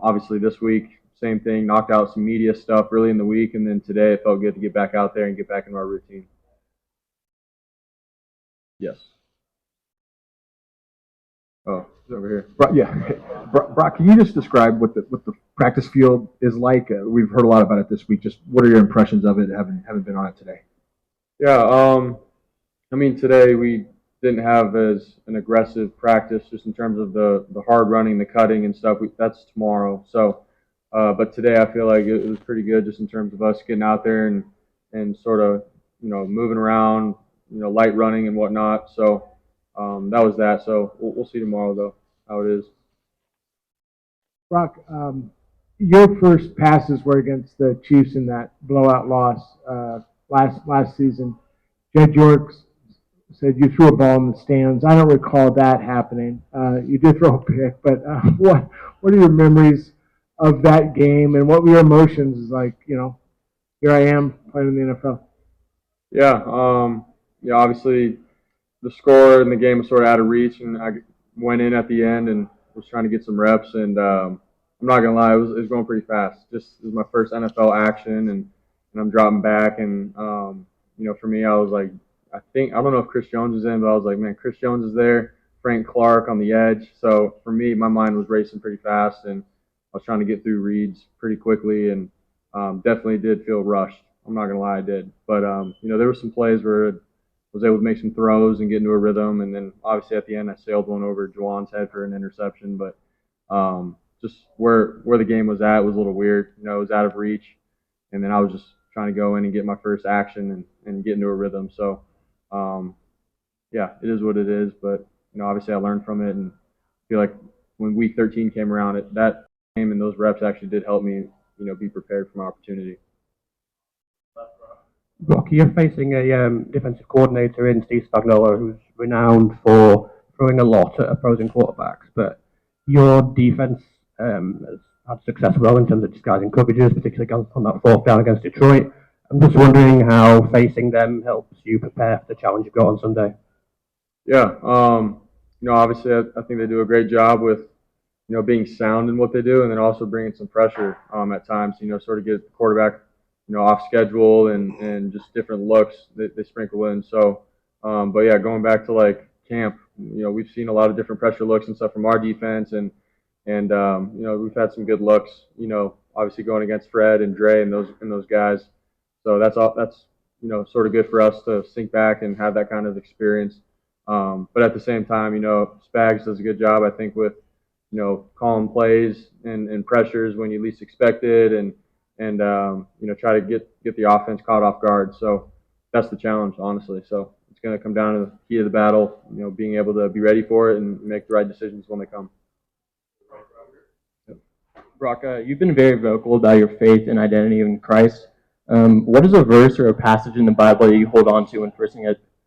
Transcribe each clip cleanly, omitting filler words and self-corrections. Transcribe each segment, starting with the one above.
Obviously this week, same thing, knocked out some media stuff early in the week, and then today it felt good to get back out there and get back into our routine. Yes. Oh, it's over here. Brock, can you just describe what the practice field is like? We've heard a lot about it this week. Just what are your impressions of it, having been on it today? Yeah. I mean, today we didn't have as an aggressive practice just in terms of the hard running, the cutting and stuff. That's tomorrow. So, but today I feel like it was pretty good just in terms of us getting out there and sort of moving around, light running and whatnot. So that was that. So we'll see tomorrow though how it is. Brock, your first passes were against the Chiefs in that blowout loss last season. Jed York said you threw a ball in the stands. I don't recall that happening. You did throw a pick, but what are your memories of that game, and what were your emotions? Like, here I am playing in the NFL. Yeah. Obviously the score in the game was sort of out of reach, and I went in at the end and was trying to get some reps. And I'm not gonna lie, it was going pretty fast. Just it was my first NFL action, and I'm dropping back, and for me, I was like, I don't know if Chris Jones is in, but I was like, man, Chris Jones is there, Frank Clark on the edge. So for me, my mind was racing pretty fast, and I was trying to get through reads pretty quickly, and definitely did feel rushed. I'm not gonna lie, I did. But there were some plays where I was able to make some throws and get into a rhythm, and then obviously at the end I sailed one over Juwan's head for an interception. But just where the game was at was a little weird. It was out of reach, and then I was just trying to go in and get my first action and get into a rhythm. So yeah, it is what it is. But obviously I learned from it, and feel like when week 13 came around, that game and those reps actually did help me, be prepared for my opportunity. Brock, you're facing a defensive coordinator in Steve Spagnuolo, who's renowned for throwing a lot at opposing quarterbacks, but your defense has had success well in terms of disguising coverages, particularly on that fourth down against Detroit. I'm just wondering how facing them helps you prepare for the challenge you've got on Sunday. Yeah, obviously I think they do a great job with, being sound in what they do, and then also bringing some pressure at times, sort of get the quarterback, off schedule and just different looks that they sprinkle in. So, but yeah, going back to like camp, we've seen a lot of different pressure looks and stuff from our defense, and we've had some good looks, obviously going against Fred and Dre and those guys. So that's sort of good for us to sink back and have that kind of experience. But at the same time, Spags does a good job, I think, with calling plays and pressures when you least expect it, and try to get the offense caught off guard. So that's the challenge, honestly. So it's going to come down to the key of the battle, being able to be ready for it and make the right decisions when they come. Brock, you've been very vocal about your faith and identity in Christ. What is a verse or a passage in the Bible that you hold on to when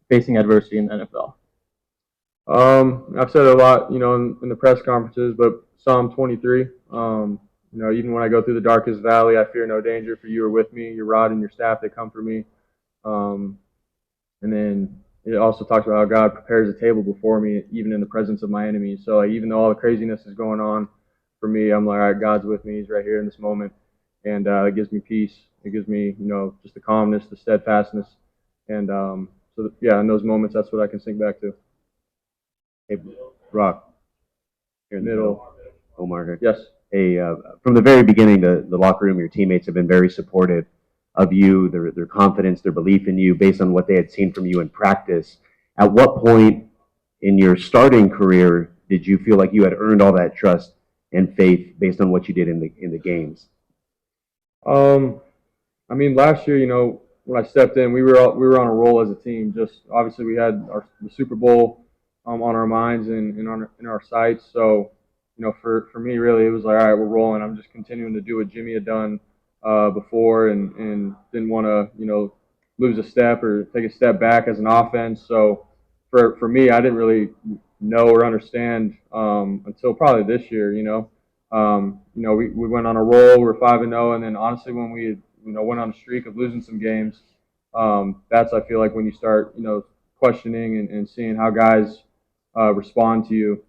facing adversity in the NFL? I've said it a lot, in the press conferences, but Psalm 23. Even when I go through the darkest valley, I fear no danger, for you are with me. Your rod and your staff, they comfort me. And then it also talks about how God prepares a table before me, even in the presence of my enemies. So like, even though all the craziness is going on for me, I'm like, all right, God's with me. He's right here in this moment. And it gives me peace. It gives me, just the calmness, the steadfastness. And in those moments, that's what I can sink back to. Hey, Brock. Here in the middle. Omar here. Yes. Hey, from the very beginning, the locker room, your teammates have been very supportive of you, their confidence, their belief in you based on what they had seen from you in practice. At what point in your starting career did you feel like you had earned all that trust and faith based on what you did in the games? I mean, last year, when I stepped in, we were on a roll as a team. Just obviously, we had the Super Bowl on our minds and in our sights. So, for me, really, it was like, all right, we're rolling. I'm just continuing to do what Jimmy had done before, and didn't want to, lose a step or take a step back as an offense. So, for me, I didn't really know or understand until probably this year. We went on a roll. We're 5-0, and then honestly, when we went on a streak of losing some games, that's, I feel like, when you start questioning and seeing how guys respond to you.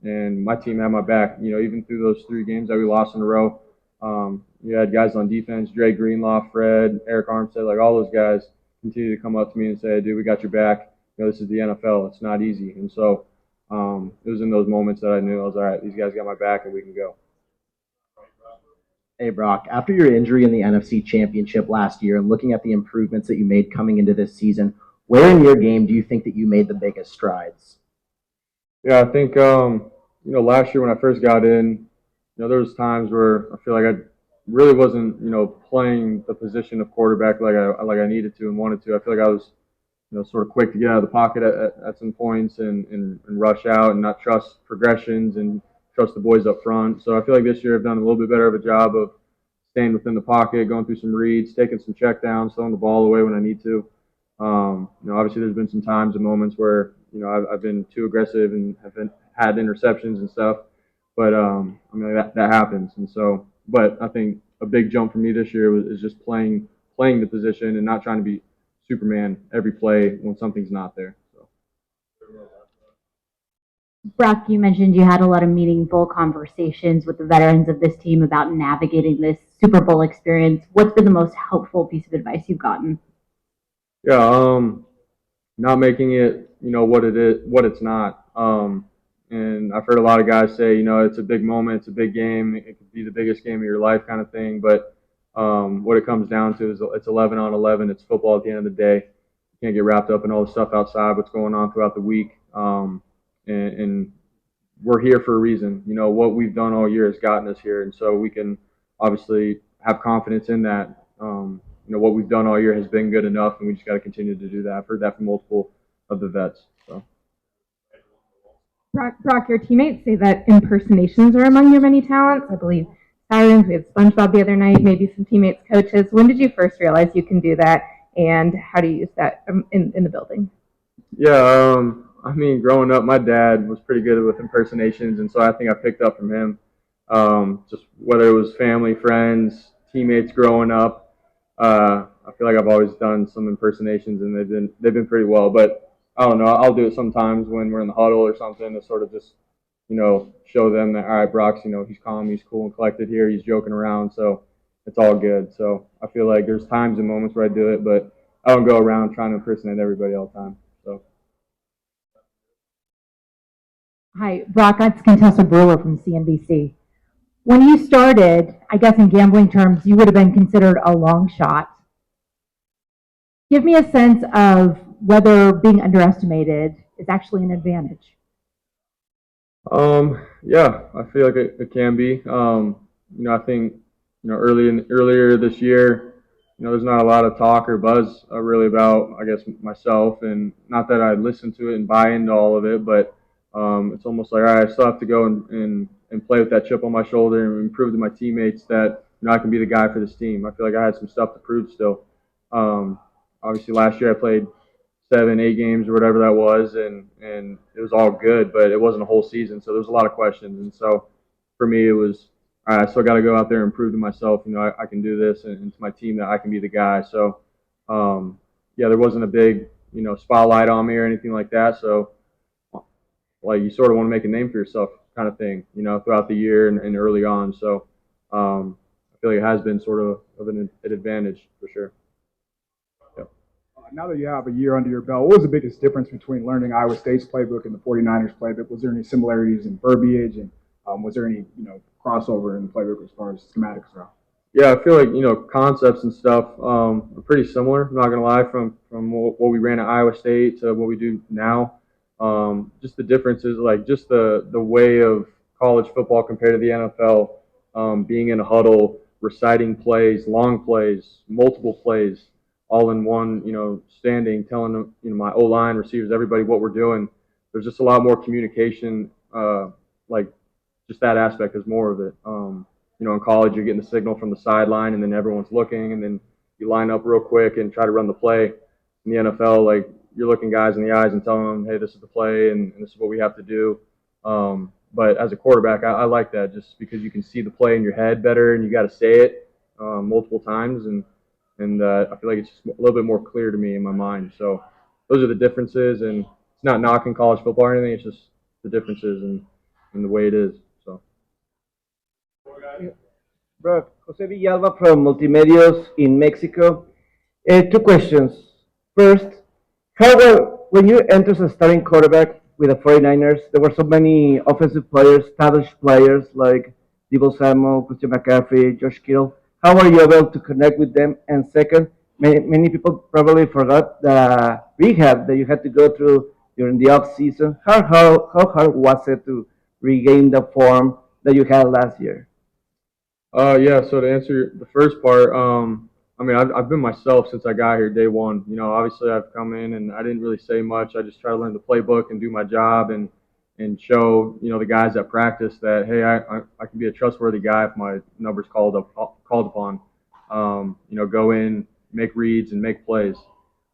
and my team had my back. Even through those 3 games that we lost in a row, you had guys on defense, Dre Greenlaw, Fred, Eric Armstead, like all those guys continue to come up to me and say, dude, we got your back. This is the NFL. It's not easy. And so it was in those moments that I knew I was all right, these guys got my back and we can go. Hey, Brock, after your injury in the NFC Championship last year and looking at the improvements that you made coming into this season, where in your game do you think that you made the biggest strides? Yeah, I think, last year when I first got in, there was times where I feel like I really wasn't, playing the position of quarterback like I needed to and wanted to. I feel like I was, sort of quick to get out of the pocket at some points and rush out and not trust progressions and trust the boys up front. So I feel like this year I've done a little bit better of a job of staying within the pocket, going through some reads, taking some check downs, throwing the ball away when I need to. Obviously there's been some times and moments where, I've been too aggressive and had interceptions and stuff. But that happens. And so, but I think a big jump for me this year is just playing the position and not trying to be Superman every play when something's not there. So. Brock, you mentioned you had a lot of meaningful conversations with the veterans of this team about navigating this Super Bowl experience. What's been the most helpful piece of advice you've gotten? Yeah, not making it, what it is, what it's not. And I've heard a lot of guys say, it's a big moment, it's a big game, it could be the biggest game of your life kind of thing. But what it comes down to is it's 11 on 11. It's football at the end of the day. You can't get wrapped up in all the stuff outside, what's going on throughout the week. And we're here for a reason. What we've done all year has gotten us here. And so we can obviously have confidence in that. What we've done all year has been good enough, and we just got to continue to do that. I've heard that from multiple of the vets. So. Brock, your teammates say that impersonations are among your many talents. I believe sirens, we had SpongeBob the other night, maybe some teammates, coaches. When did you first realize you can do that, and how do you use that in the building? Yeah, growing up, my dad was pretty good with impersonations, and so I think I picked up from him. Just whether it was family, friends, teammates growing up, I feel like I've always done some impersonations, and they've been pretty well. But I don't know, I'll do it sometimes when we're in the huddle or something to sort of just show them that all right, Brock's he's calm, he's cool and collected here, he's joking around, so it's all good. So I feel like there's times and moments where I do it, but I don't go around trying to impersonate everybody all the time. So. Hi, Brock. It's Contessa Brewer from CNBC. When you started, I guess in gambling terms, you would have been considered a long shot. Give me a sense of whether being underestimated is actually an advantage. Yeah, I feel like it can be. I think earlier this year, there's not a lot of talk or buzz really about, I guess, myself, and not that I listen to it and buy into all of it, but it's almost like, all right, I still have to go and play with that chip on my shoulder and prove to my teammates that I can be the guy for this team. I feel like I had some stuff to prove still. Obviously, last year I played 7, 8 games or whatever that was, and it was all good, but it wasn't a whole season, so there was a lot of questions. And so for me, it was, all right, I still got to go out there and prove to myself, I can do this, and to my team that I can be the guy. So, yeah, there wasn't a big, spotlight on me or anything like that. So, like, you sort of want to make a name for yourself kind of thing, throughout the year and early on. So, I feel like it has been sort of an advantage for sure. Now that you have a year under your belt, what was the biggest difference between learning Iowa State's playbook and the 49ers playbook? Was there any similarities in verbiage, and was there any crossover in the playbook as far as schematics go? Yeah, I feel like concepts and stuff are pretty similar. I'm not gonna lie, from what we ran at Iowa State to what we do now. Just the differences, like just the way of college football compared to the NFL. Being in a huddle, reciting plays, long plays, multiple plays, all in one, standing, telling them, my O-line, receivers, everybody what we're doing. There's just a lot more communication, like just that aspect is more of it. In college, you're getting the signal from the sideline, and then everyone's looking, and then you line up real quick and try to run the play. In the NFL, like, you're looking guys in the eyes and telling them, hey, this is the play, and this is what we have to do. But as a quarterback, I like that just because you can see the play in your head better, and you got to say it multiple times, and I feel like it's just a little bit more clear to me in my mind. So those are the differences, and it's not knocking college football or anything. It's just the differences, and and the way it is. So. Bro, Jose Villalba from Multimedios in Mexico. Two questions. First, how well, when you enter as a starting quarterback with the 49ers, there were so many offensive players, established players like Debo Samuel, Christian McCaffrey, Josh Kittle. How are you able to connect with them? And second, many people probably forgot the rehab that you had to go through during the off season. How hard was it to regain the form that you had last year? Yeah. So to answer the first part, I mean, I've been myself since I got here day one. You know, obviously I've come in and I didn't really say much. I just try to learn the playbook and do my job and show the guys at practice that hey, I can be a trustworthy guy if my number's called upon. Go in, make reads, and make plays.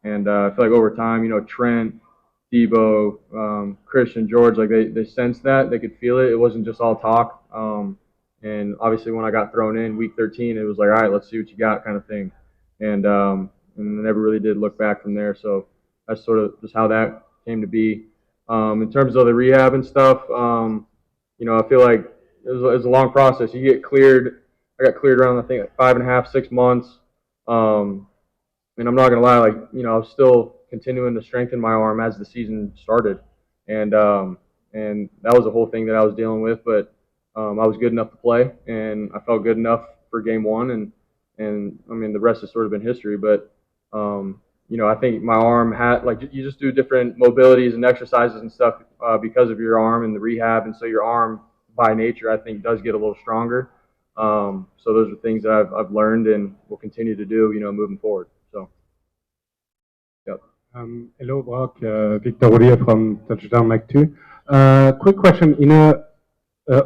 And I feel like over time, Trent, Debo, Christian, George, like they sensed that they could feel it. It wasn't just all talk. And obviously, when I got thrown in week 13, it was like, all right, let's see what you got, kind of thing. And I never really did look back from there. So that's sort of just how that came to be. In terms of the rehab and stuff, I feel like it was a long process. You get cleared. I got cleared around, I think, like 5.5, 6 months. And I'm not gonna lie, like I was still continuing to strengthen my arm as the season started, and that was the whole thing that I was dealing with. But I was good enough to play, and I felt good enough for game one, and I mean the rest has sort of been history. But I think my arm had like you just do different mobilities and exercises and stuff because of your arm and the rehab, and so your arm by nature I think does get a little stronger. So those are things that I've learned and will continue to do, moving forward. So, yep. Hello, Brock. Victor Ollier from Touchdown Mac 2. Quick question. In a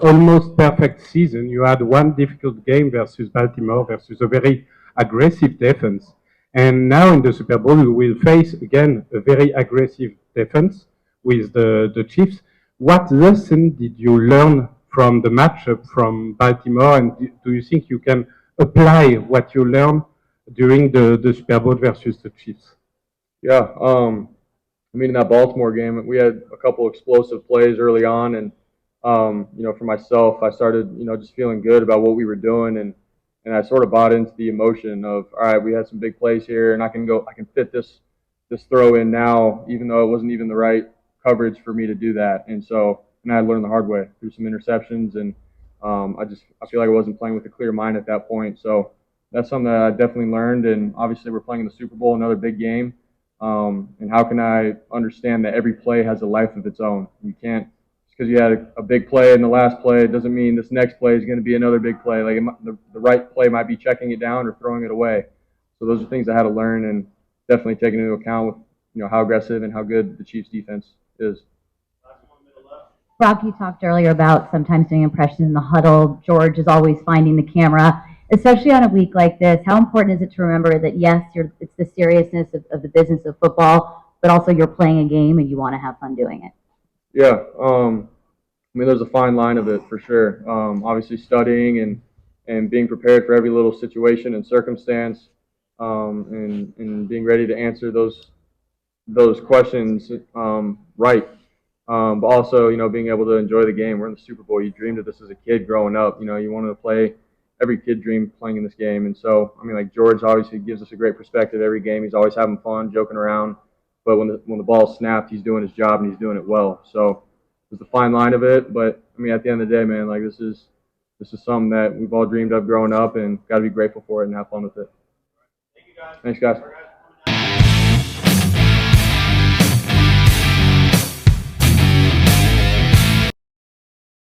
almost perfect season, you had one difficult game versus Baltimore versus a very aggressive defense. And now in the Super Bowl, you will face again a very aggressive defense with the Chiefs. What lesson did you learn from the matchup from Baltimore, and do you think you can apply what you learned during the Super Bowl versus the Chiefs? Yeah. I mean, in that Baltimore game, we had a couple explosive plays early on, and for myself, I started, just feeling good about what we were doing, and I sort of bought into the emotion of, all right, we had some big plays here, and I can fit this throw in now, even though it wasn't even the right coverage for me to do that, and I learned the hard way through some interceptions, and I feel like I wasn't playing with a clear mind at that point, so that's something that I definitely learned, and obviously we're playing in the Super Bowl, another big game. And how can I understand that every play has a life of its own? You can't, just because you had a big play in the last play, it doesn't mean this next play is going to be another big play. Like the right play might be checking it down or throwing it away. So those are things I had to learn and definitely taking into account with how aggressive and how good the Chiefs defense is. Brock, you talked earlier about sometimes doing impressions in the huddle. George is always finding the camera, especially on a week like this. How important is it to remember that, yes, it's the seriousness of the business of football, but also you're playing a game and you want to have fun doing it? Yeah. I mean, there's a fine line of it for sure. Obviously, studying and being prepared for every little situation and circumstance, and being ready to answer those questions right. But also, being able to enjoy the game. We're in the Super Bowl. You dreamed of this as a kid growing up. You wanted to play. Every kid dreamed playing in this game. And so, I mean, like George obviously gives us a great perspective every game. He's always having fun, joking around. But when the ball's snapped, he's doing his job and he's doing it well. So there's a fine line of it. But I mean, at the end of the day, man, like this is something that we've all dreamed of growing up, and got to be grateful for it and have fun with it. Thank you, guys. Thanks, guys.